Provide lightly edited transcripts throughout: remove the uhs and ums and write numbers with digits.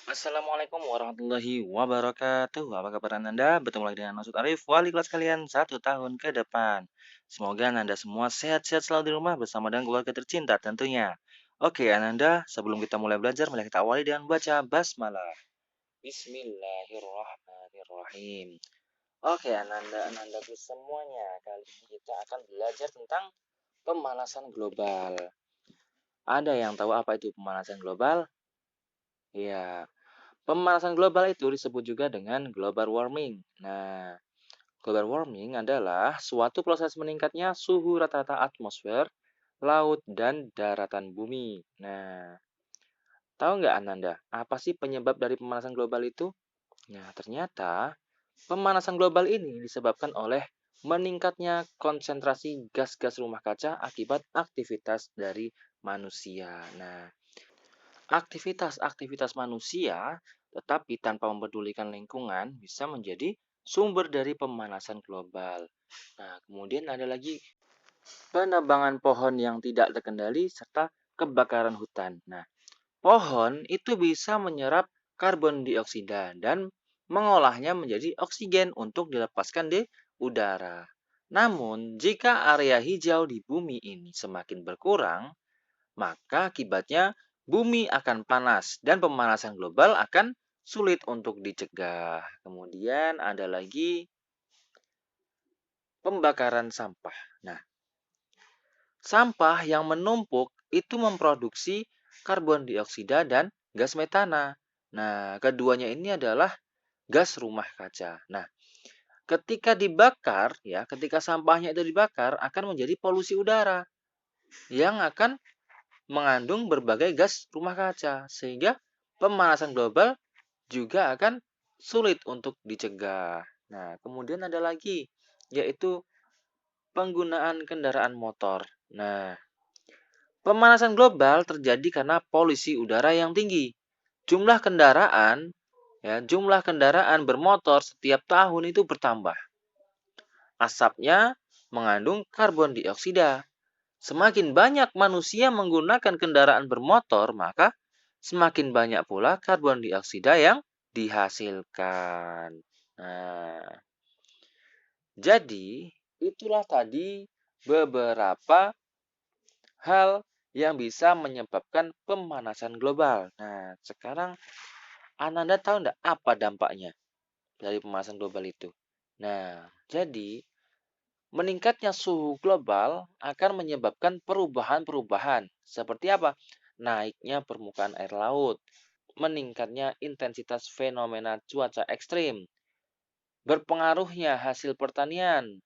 Assalamualaikum warahmatullahi wabarakatuh. Apa kabar Ananda? Bertemu lagi dengan Masud Arif, wali kelas kalian 1 tahun ke depan. Semoga Ananda semua sehat-sehat selalu di rumah bersama dengan keluarga tercinta tentunya. Oke Ananda, sebelum kita mulai belajar, mari kita awali dengan baca basmalah. Bismillahirrahmanirrahim. Oke Ananda-Anandaku semuanya, kali ini kita akan belajar tentang pemanasan global. Ada yang tahu apa itu pemanasan global? Ya, pemanasan global itu disebut juga dengan global warming. Nah, global warming adalah suatu proses meningkatnya suhu rata-rata atmosfer, laut, dan daratan bumi. Nah, tahu nggak Ananda, apa sih penyebab dari pemanasan global itu? Nah, ternyata pemanasan global ini disebabkan oleh meningkatnya konsentrasi gas-gas rumah kaca akibat aktivitas dari manusia. Nah, aktivitas-aktivitas manusia, tetapi tanpa mempedulikan lingkungan, bisa menjadi sumber dari pemanasan global. Nah, kemudian ada lagi penebangan pohon yang tidak terkendali serta kebakaran hutan. Nah, pohon itu bisa menyerap karbon dioksida dan mengolahnya menjadi oksigen untuk dilepaskan di udara. Namun, jika area hijau di bumi ini semakin berkurang, maka akibatnya bumi akan panas dan pemanasan global akan sulit untuk dicegah. Kemudian ada lagi pembakaran sampah. Nah, sampah yang menumpuk itu memproduksi karbon dioksida dan gas metana. Nah, keduanya ini adalah gas rumah kaca. Nah, ketika dibakar ya, ketika sampahnya itu dibakar akan menjadi polusi udara yang akan mengandung berbagai gas rumah kaca sehingga pemanasan global juga akan sulit untuk dicegah. Nah, kemudian ada lagi yaitu penggunaan kendaraan motor. Nah, pemanasan global terjadi karena polusi udara yang tinggi. Jumlah kendaraan bermotor setiap tahun itu bertambah. Asapnya mengandung karbon dioksida. Semakin banyak manusia menggunakan kendaraan bermotor, maka semakin banyak pula karbon dioksida yang dihasilkan. Nah, jadi itulah tadi beberapa hal yang bisa menyebabkan pemanasan global. Nah, sekarang Ananda tahu enggak apa dampaknya dari pemanasan global itu? Nah, jadi meningkatnya suhu global akan menyebabkan perubahan-perubahan. Seperti apa? Naiknya permukaan air laut, meningkatnya intensitas fenomena cuaca ekstrim, berpengaruhnya hasil pertanian,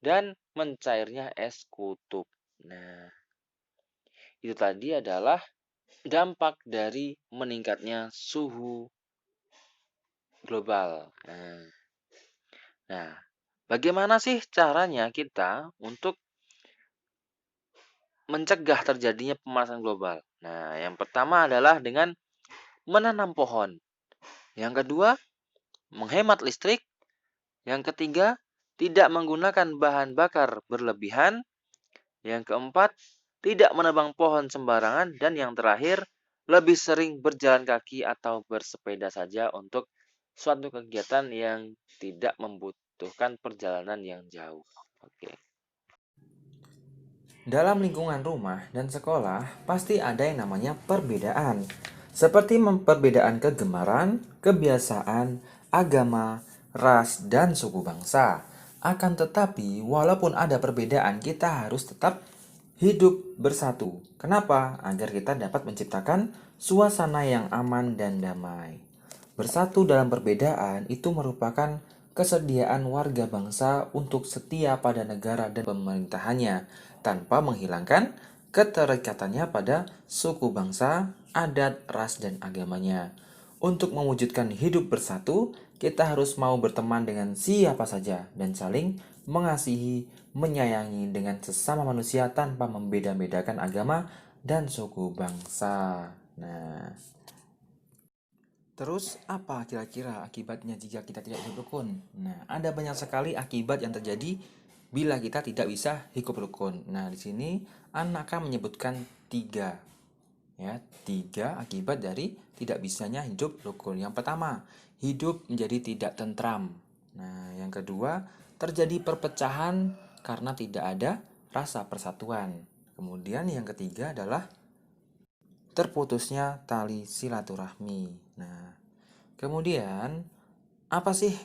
dan mencairnya es kutub. Nah, itu tadi adalah dampak dari meningkatnya suhu global. Nah, bagaimana sih caranya kita untuk mencegah terjadinya pemanasan global? Nah, yang pertama adalah dengan menanam pohon. Yang kedua, menghemat listrik. Yang ketiga, tidak menggunakan bahan bakar berlebihan. Yang keempat, tidak menebang pohon sembarangan. Dan yang terakhir, lebih sering berjalan kaki atau bersepeda saja untuk suatu kegiatan yang tidak membutuhkan perjalanan yang jauh. Oke. Dalam lingkungan rumah dan sekolah, pasti ada yang namanya perbedaan. Seperti perbedaan kegemaran, kebiasaan, agama, ras, dan suku bangsa. Akan tetapi, walaupun ada perbedaan, kita harus tetap hidup bersatu. Kenapa? Agar kita dapat menciptakan suasana yang aman dan damai. Bersatu dalam perbedaan itu merupakan kesediaan warga bangsa untuk setia pada negara dan pemerintahannya tanpa menghilangkan keterikatannya pada suku bangsa, adat, ras, dan agamanya. Untuk mewujudkan hidup bersatu, kita harus mau berteman dengan siapa saja dan saling mengasihi, menyayangi dengan sesama manusia tanpa membeda-bedakan agama dan suku bangsa. Nah, terus apa kira-kira akibatnya jika kita tidak hidup rukun? Nah, ada banyak sekali akibat yang terjadi bila kita tidak bisa hidup rukun. Nah, di sini anak akan menyebutkan tiga. Ya, 3 akibat dari tidak bisanya hidup rukun. Yang pertama, hidup menjadi tidak tentram. Nah, yang kedua, terjadi perpecahan karena tidak ada rasa persatuan. Kemudian yang ketiga adalah terputusnya tali silaturahmi. Nah, kemudian apa sih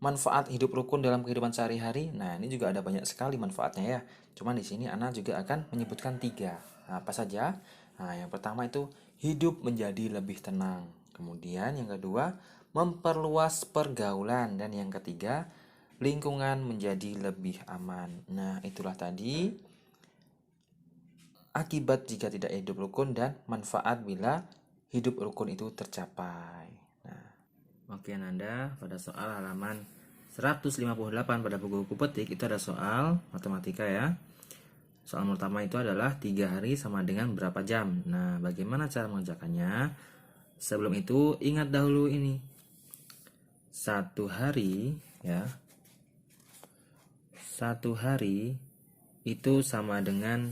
manfaat hidup rukun dalam kehidupan sehari-hari? Nah, ini juga ada banyak sekali manfaatnya ya. Cuman di sini Ana juga akan menyebutkan 3. Nah, apa saja? Nah, yang pertama itu hidup menjadi lebih tenang. Kemudian yang kedua, memperluas pergaulan. Dan yang ketiga, lingkungan menjadi lebih aman. Nah, itulah tadi akibat jika tidak hidup rukun dan manfaat bila hidup rukun itu tercapai. Nah, oke Nanda, pada soal halaman 158 pada buku petik itu ada soal matematika ya. Soal pertama itu adalah 3 hari sama dengan berapa jam. Nah, bagaimana cara mengerjakannya? Sebelum itu ingat dahulu ini. 1 hari ya. 1 hari itu sama dengan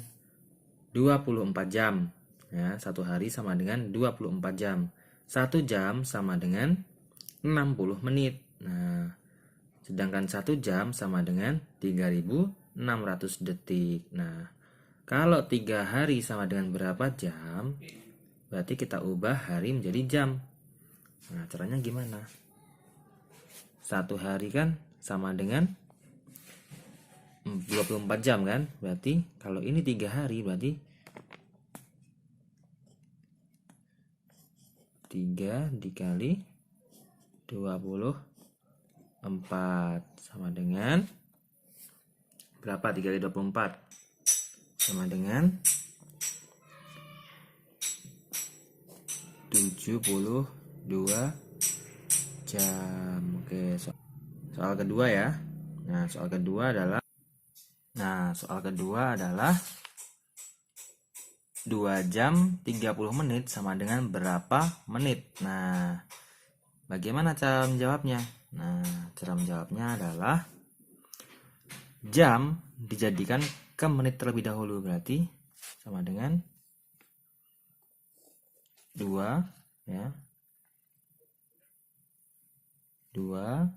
24 jam. Ya, 1 hari sama dengan 24 jam. 1 jam sama dengan 60 menit. Nah, sedangkan 1 jam sama dengan 3600 detik. Nah, kalau 3 hari sama dengan berapa jam? Berarti kita ubah hari menjadi jam. Nah, caranya gimana? 1 hari kan sama dengan 24 jam kan? Berarti kalau ini 3 hari berarti 3 dikali 24 sama dengan berapa? 3 kali 24 sama dengan 72 jam. Oke, soal kedua ya. Nah, soal kedua adalah 2 jam 30 menit sama dengan berapa menit? Nah, bagaimana cara menjawabnya? Nah, cara menjawabnya adalah jam dijadikan ke menit terlebih dahulu. Berarti sama dengan 2 ya. 2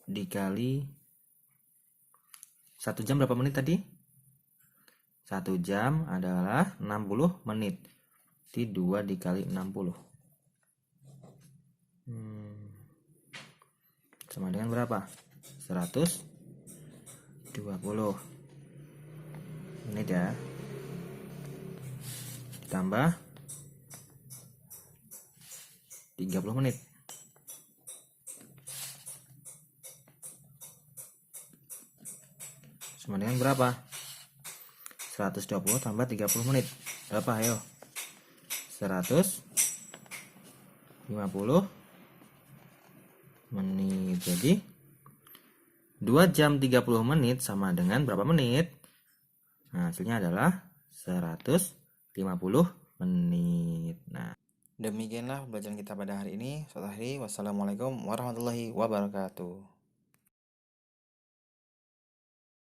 dikali 1 jam berapa menit tadi? 1 jam adalah 60 menit. Jadi 2 dikali 60. Sama dengan berapa? 120 menit ya. Ditambah 30 menit. Sama dengan berapa? 120 tambah 30 menit. Berapa ayo? 150 menit. Jadi 2 jam 30 menit sama dengan berapa menit? Nah, hasilnya adalah 150 menit. Nah, demikianlah pembelajaran kita pada hari ini. Wassalamualaikum warahmatullahi wabarakatuh.